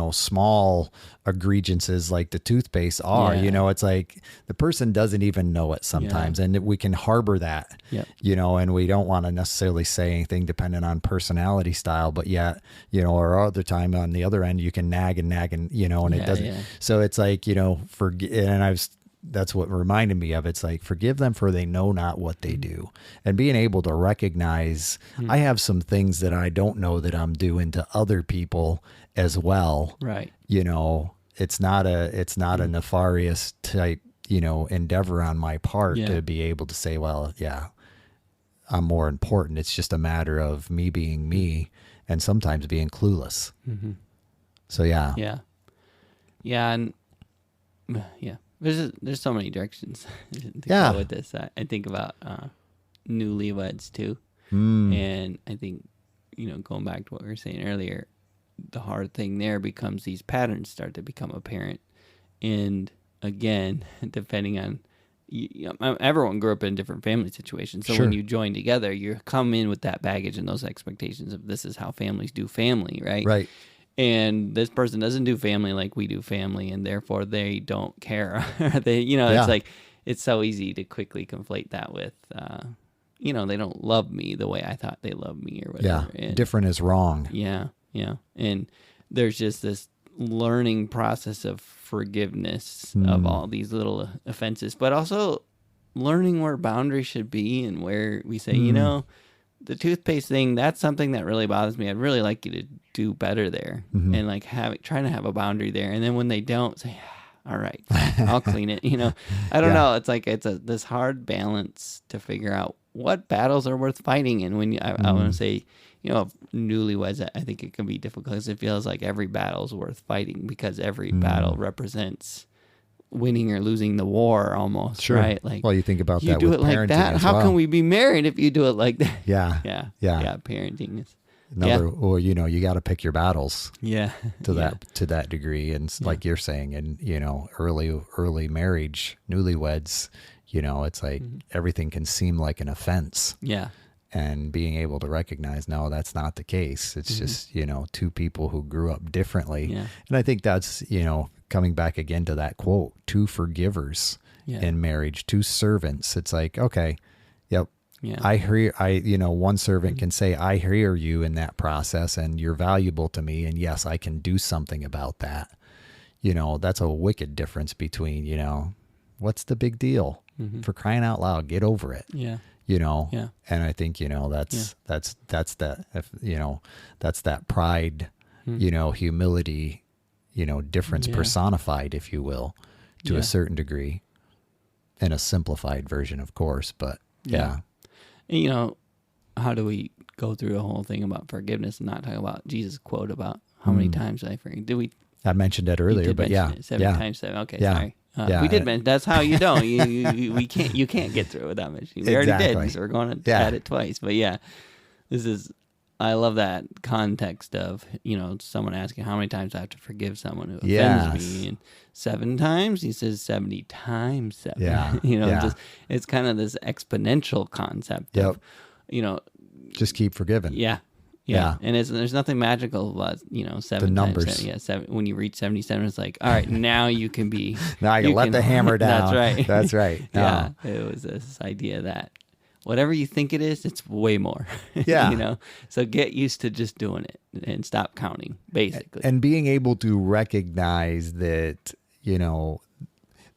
small egregiances like the toothpaste are, it's like the person doesn't even know it sometimes. And we can harbor that, and we don't want to necessarily say anything depending on personality style, but yet, or other time on the other end, you can nag and, and it doesn't. Yeah. So it's like, that's what reminded me of. It's like, forgive them, for they know not what they do. And being able to recognize, I have some things that I don't know that I'm doing to other people as well. Right. It's not a nefarious type, endeavor on my part to be able to say, well, yeah, I'm more important. It's just a matter of me being me, and sometimes being clueless. So yeah. Yeah. Yeah. And there's so many directions to go with this. I think about newlyweds too. And I think, going back to what we were saying earlier, the hard thing there becomes these patterns start to become apparent. And again, depending on, everyone grew up in different family situations. So when you join together, you come in with that baggage and those expectations of this is how families do family, right? Right. And this person doesn't do family like we do family, and therefore they don't care. It's like, it's so easy to quickly conflate that with, they don't love me the way I thought they loved me or whatever. Yeah, different is wrong. Yeah, yeah. And there's just this learning process of forgiveness of all these little offenses, but also learning where boundaries should be and where we say, the toothpaste thing, that's something that really bothers me. I'd really like you to do better there. And like trying to have a boundary there. And then when they don't, say, all right, I'll clean it. I don't know. It's like, this hard balance to figure out what battles are worth fighting. And when I want to say, newlyweds, I think it can be difficult because it feels like every battle is worth fighting, because every battle represents winning or losing the war almost. Sure. Right? Like, well, you think about you that do with it like that. How can we be married if you do it like that? Yeah. Yeah. Parenting is. Or, you got to pick your battles Yeah. to that degree. And like you're saying, and, early marriage, newlyweds, it's like everything can seem like an offense. Yeah. And being able to recognize, no, that's not the case. It's just, two people who grew up differently. Yeah. And I think that's, coming back again to that quote, two forgivers in marriage, two servants. It's like, okay, yep. Yeah. One servant can say, I hear you in that process and you're valuable to me. And yes, I can do something about that. That's a wicked difference between, what's the big deal? For crying out loud, get over it. Yeah. And I think, that's that pride, humility, difference personified, if you will, to a certain degree, in a simplified version, of course, but yeah. And, how do we go through a whole thing about forgiveness and not talk about Jesus' quote about how many times did I forgive? Did we? I mentioned that earlier, but yeah. 7 times 7. Okay, yeah. sorry. Yeah, we did mention that's how you don't. You can't get through it without mentioning. We already did, so we're going to add it twice. But yeah, I love that context of, someone asking how many times I have to forgive someone who offends me. And 7 times, he says 70 times 7. Yeah. It's kind of this exponential concept of, just keep forgiving. Yeah. And there's nothing magical about, 7 the numbers. times 7. Yeah, 7. When you reach 77, it's like, all right, now you can be. Now I can let the hammer down. That's right. That's right. Yeah. It was this idea that whatever you think it is, it's way more. Yeah. So get used to just doing it and stop counting, basically. And being able to recognize that,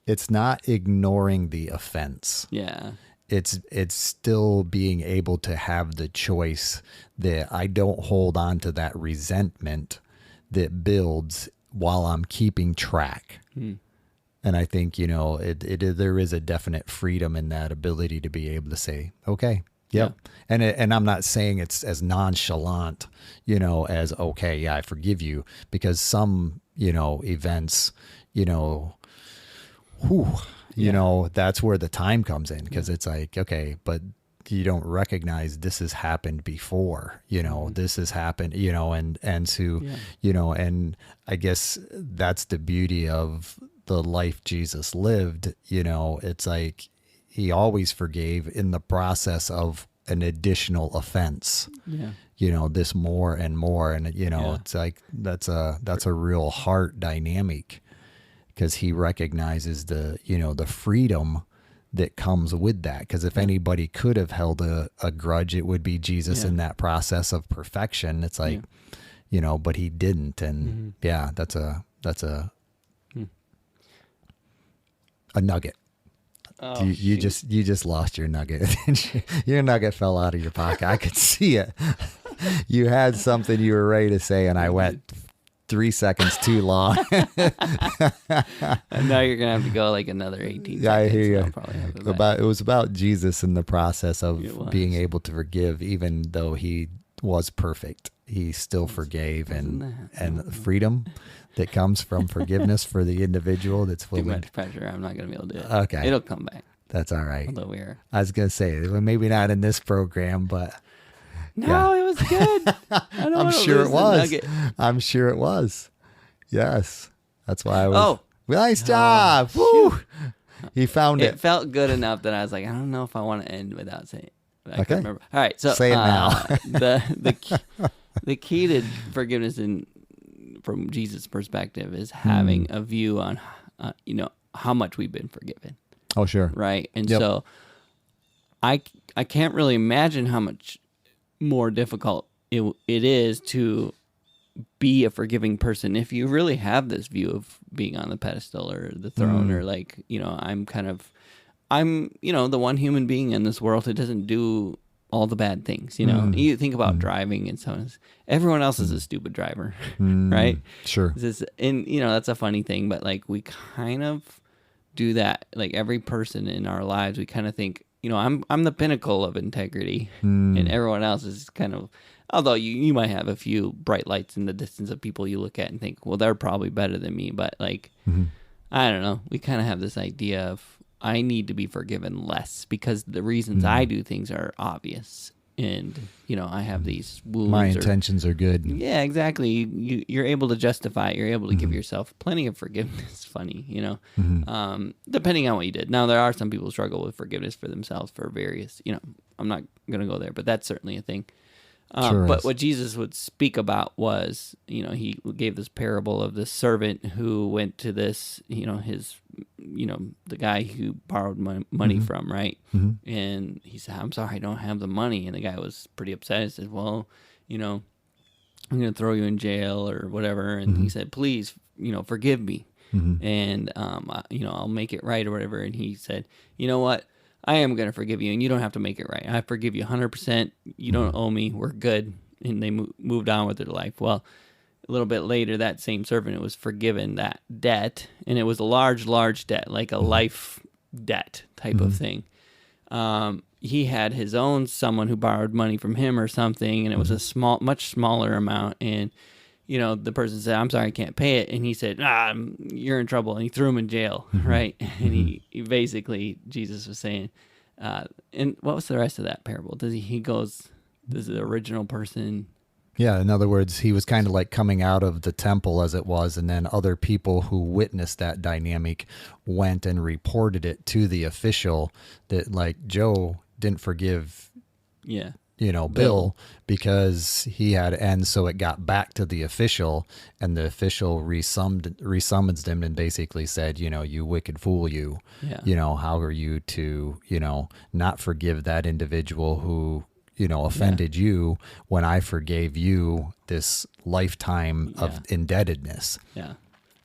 it's not ignoring the offense. Yeah. It's still being able to have the choice that I don't hold on to that resentment that builds while I'm keeping track. And I think, there is a definite freedom in that ability to be able to say, okay, yep. Yeah. And I'm not saying it's as nonchalant, as, okay, yeah, I forgive you, because some, events, that's where the time comes in, because it's like, okay, but you don't recognize this has happened before, this has happened, and to, and I guess that's the beauty of the life Jesus lived. It's like he always forgave in the process of an additional offense. Yeah. This more and more. And, it's like, that's a real heart dynamic, because he recognizes the freedom that comes with that. Because if anybody could have held a grudge, it would be Jesus in that process of perfection. It's like, but he didn't. And that's a nugget. Oh, you just lost your nugget. Your nugget fell out of your pocket. I could see it. You had something you were ready to say, and I went 3 seconds too long. And now you're gonna have to go like another 18 seconds. I hear you. It was about Jesus in the process of being able to forgive, even though he was perfect. He still forgave, and freedom that comes from forgiveness for the individual that's willing. Too much pressure. I'm not gonna be able to do it. Okay, it'll come back. That's all right. Although I was gonna say, well, maybe not in this program, but. No, it was good. I'm sure it was. I'm sure it was. Yes. That's why I was. Oh. Nice job. Woo. He found it. It felt good enough that I was like, I don't know if I want to end without saying it. I okay. can't remember. All right. So say it now. the key to forgiveness from Jesus' perspective is having a view on, how much we've been forgiven. Oh, sure. Right. And so I can't really imagine how much more difficult it is to be a forgiving person if you really have this view of being on the pedestal or the throne or like, I'm the one human being in this world who doesn't do all the bad things, You think about driving and so on. Everyone else is a stupid driver, right? Sure. And that's a funny thing, but like we kind of do that. Like every person in our lives, we kind of think, I'm the pinnacle of integrity, and everyone else is kind of, although you might have a few bright lights in the distance of people you look at and think, well, they're probably better than me. But like, I don't know. We kind of have this idea of I need to be forgiven less because the reasons I do things are obvious. and I have these wounds. My intentions are good. Yeah, exactly. You're able to justify it. You're able to give yourself plenty of forgiveness. Funny, depending on what you did. Now, there are some people who struggle with forgiveness for themselves for various, I'm not going to go there, but that's certainly a thing. But what Jesus would speak about was, he gave this parable of this servant who went to this, the guy who borrowed money from, right? And he said, I'm sorry, I don't have the money. And the guy was pretty upset. He said, well, I'm going to throw you in jail or whatever. And he said, please, forgive me. And, I'll make it right or whatever. And he said, you know what? I am going to forgive you, and you don't have to make it right. I forgive you 100%. You don't owe me. We're good. And they moved on with their life. Well, a little bit later, that same servant was forgiven that debt, and it was a large, large debt, like a life debt type of thing. He had his own someone who borrowed money from him or something, and it was a much smaller amount. And the person said, I'm sorry, I can't pay it. And he said, you're in trouble. And he threw him in jail, right? And he basically, Jesus was saying, and what was the rest of that parable? He goes, this is the original person. Yeah, in other words, he was kind of like coming out of the temple as it was, and then other people who witnessed that dynamic went and reported it to the official that, like, Joe didn't forgive Bill because he had, and so it got back to the official, and the official resummons him and basically said, you wicked fool, how are you to, not forgive that individual who, offended you when I forgave you this lifetime of indebtedness. Yeah.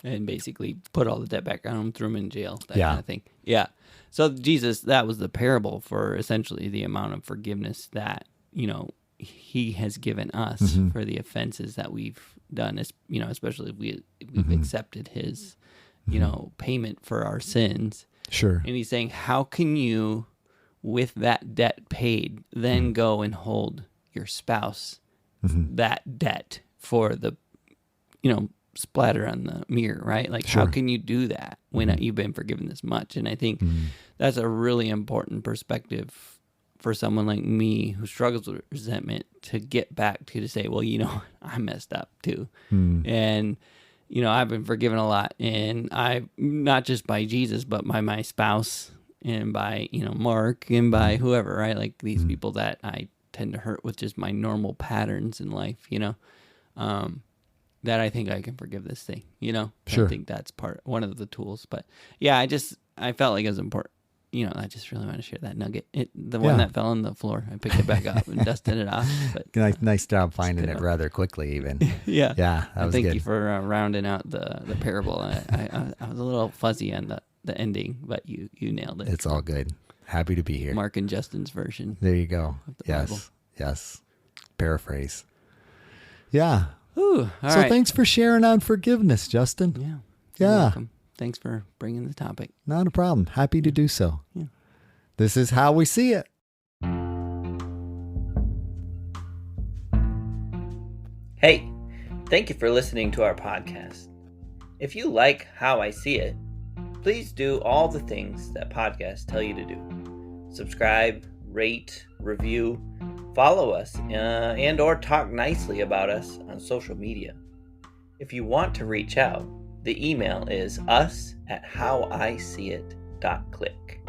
And basically put all the debt back on him, threw him in jail, that kind of thing. Yeah. So Jesus, that was the parable for essentially the amount of forgiveness that, he has given us for the offenses that we've done, especially if we've accepted his, payment for our sins. Sure. And he's saying, how can you, with that debt paid, then go and hold your spouse that debt for the, splatter on the mirror, right? Like, how can you do that when you've been forgiven this much? And I think that's a really important perspective for someone like me who struggles with resentment to get back to say, well, I messed up too. And, I've been forgiven a lot, and I, not just by Jesus, but by my spouse and by, Mark and by whoever, right? Like these people that I tend to hurt with just my normal patterns in life, that I think I can forgive this thing, Sure. I think that's one of the tools. But yeah, I felt like it was important. I just really want to share that nugget. The one that fell on the floor, I picked it back up and dusted it off. But nice job finding it rather quickly, even. Yeah. Yeah, that was Thank good. you for rounding out the parable. I was a little fuzzy on the ending, but you nailed it. It's all good. Happy to be here. Mark and Justin's version. There you go. Bible. Yes. Paraphrase. Yeah. Ooh, all so right. Thanks for sharing on forgiveness, Justin. Yeah. Yeah. You're welcome. Thanks for bringing the topic. Not a problem. Happy to do so. Yeah. This is how we see it. Hey, thank you for listening to our podcast. If you like How I See It, please do all the things that podcasts tell you to do. Subscribe, rate, review, follow us, and or talk nicely about us on social media. If you want to reach out, the email is us@howiseeit.click.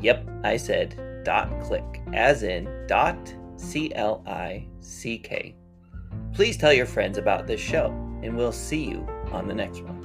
Yep, I said .click, as in .click. Please tell your friends about this show, and we'll see you on the next one.